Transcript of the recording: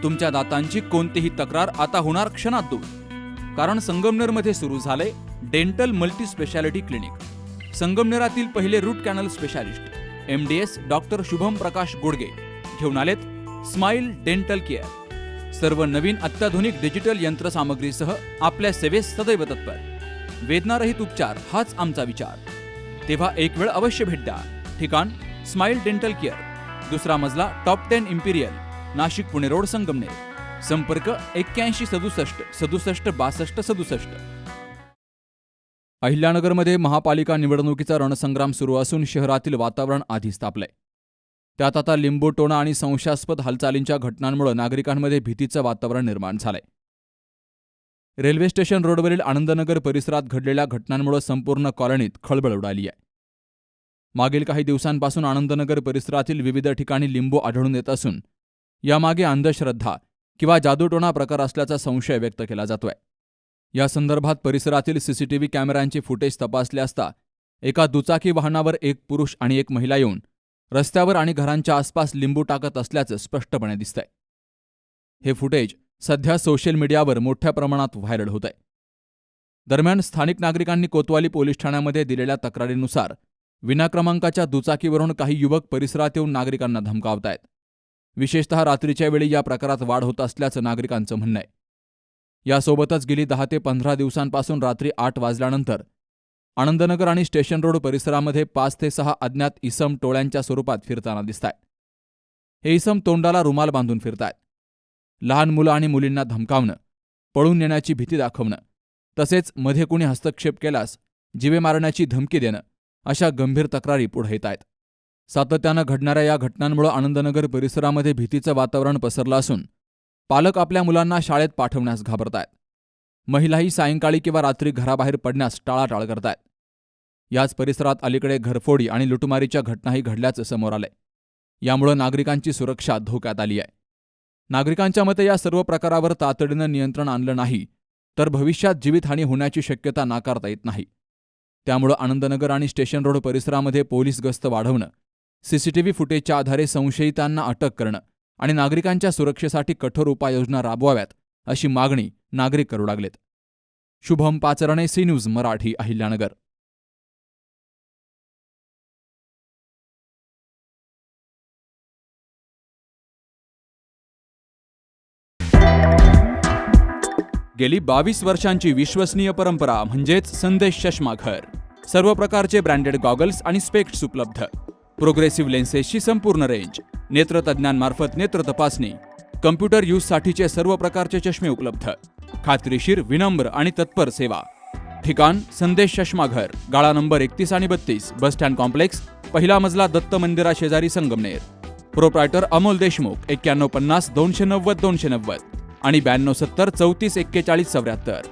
तुमच्या दातांची कोणतीही तक्रार आता होणार क्षणात दूर. कारण संगमनेरमध्ये सुरू झाले डेंटल मल्टी स्पेशालिटी क्लिनिक. संगमनेरातील पहिले root canal specialist MDS doctor Shubham Prakash Godge घेऊन आलेत स्माइल डेंटल केअर. सर्व नवीन अत्याधुनिक डिजिटल यंत्रसामग्रीसह आपल्या सेवेस सदैव तत्पर. वेदनारहित उपचार हाच आमचा विचार. तेव्हा एक वेळ अवश्य भेट द्या. ठिकाण स्माइल डेंटल केअर, दुसरा मजला top 10 Imperial, Nashik Pune road, Sangamner. संपर्क 81 67 67 62 67. अहिल्यानगरमध्ये महापालिका निवडणुकीचा रणसंग्राम सुरू असून शहरातील वातावरण आधीच तापलंय. त्यात आता लिंबोटोणा आणि संशयास्पद हालचालींच्या घटनांमुळे नागरिकांमध्ये भीतीचं वातावरण निर्माण झालंय. रेल्वे स्टेशन रोडवरील आनंदनगर परिसरात घडलेल्या घटनांमुळे संपूर्ण कॉलनीत खळबळ उडाली आहे. मागील काही दिवसांपासून आनंदनगर परिसरातील विविध ठिकाणी लिंबू आढळून येत असून यामागे अंधश्रद्धा किंवा जादूटोणा प्रकार असल्याचा संशय व्यक्त केला जातोय. या संदर्भात परिसरातील CCTV कॅमेऱ्यांचे फुटेज तपासले असता एका दुचाकी वाहनावर एक पुरुष आणि एक महिला येऊन रस्त्यावर आणि घरांच्या आसपास लिंबू टाकत असल्याचं स्पष्टपणे दिसतंय. हे फुटेज सध्या सोशल मीडियावर मोठ्या प्रमाणात व्हायरल होत आहे. दरम्यान स्थानिक नागरिकांनी कोतवाली पोलीस ठाण्यामध्ये दिलेल्या तक्रारीनुसार विनाक्रमांकाच्या दुचाकीवरून काही युवक परिसरात येऊन नागरिकांना धमकावतायत. विशेषतः रात्रीच्या वेळी या प्रकारात वाढ होत असल्याचं नागरिकांचं म्हणणं आहे. यासोबतच गेली 10 ते 15 दिवसांपासून रात्री 8 वाजल्यानंतर आनंदनगर आणि स्टेशन रोड परिसरामध्ये 5 ते 6 अज्ञात इसम टोळ्यांच्या स्वरूपात फिरताना दिसतायत. हे इसम तोंडाला रुमाल बांधून फिरतायत. लहान मुलं आणि मुलींना धमकावणं, पळून नेण्याची भीती दाखवणं, तसेच मध्ये कुणी हस्तक्षेप केल्यास जीवे मारण्याची धमकी देणं अशा गंभीर तक्रारी पुढे येत आहेत. सातत्यानं घडणाऱ्या या घटनांमुळे आनंदनगर परिसरामध्ये भीतीचं वातावरण पसरलं असून पालक आपल्या मुलांना शाळेत पाठवण्यास घाबरतायत. महिलाही सायंकाळी किंवा रात्री घराबाहेर पडण्यास टाळाटाळ करतायत. याच परिसरात अलीकडे घरफोडी आणि लुटमारीच्या घटनाही घडल्याचं समोर आलंय. यामुळे नागरिकांची सुरक्षा धोक्यात आली आहे. नागरिकांच्या मते या सर्व प्रकारावर तातडीनं नियंत्रण आणलं नाही तर भविष्यात जीवितहानी होण्याची शक्यता नाकारता येत नाही. त्यामुळे आनंदनगर आणि स्टेशन रोड परिसरामध्ये पोलीस गस्त वाढवणं, CCTV फुटेजच्या आधारे संशयितांना अटक करणं आणि नागरिकांच्या सुरक्षेसाठी कठोर उपाययोजना राबवाव्यात अशी मागणी नागरिक करू लागलेत. Shubham Pacharne, C news Marathi, Ahilyanagar. गेली 22 वर्षांची विश्वसनीय परंपरा म्हणजेच संदेश चष्माघर. सर्व प्रकारचे ब्रँडेड गॉगल्स आणि स्पेक्ट्स उपलब्ध. प्रोग्रेसिव्ह लेन्सेसची संपूर्ण रेंज. नेत्रतज्ञांमार्फत नेत्र तपासणी. कम्प्युटर यूजसाठीचे सर्व प्रकारचे चष्मे उपलब्ध. खात्रीशीर, विनम्र आणि तत्पर सेवा. ठिकाण संदेश चष्माघर, गाळा नंबर 31 आणि 32, बस स्टँड कॉम्प्लेक्स, पहिला मजला, दत्त मंदिरा शेजारी, संगमनेर. प्रोप्रायटर अमोल देशमुख. 9150 290 290 आणि 9270 34 41 74.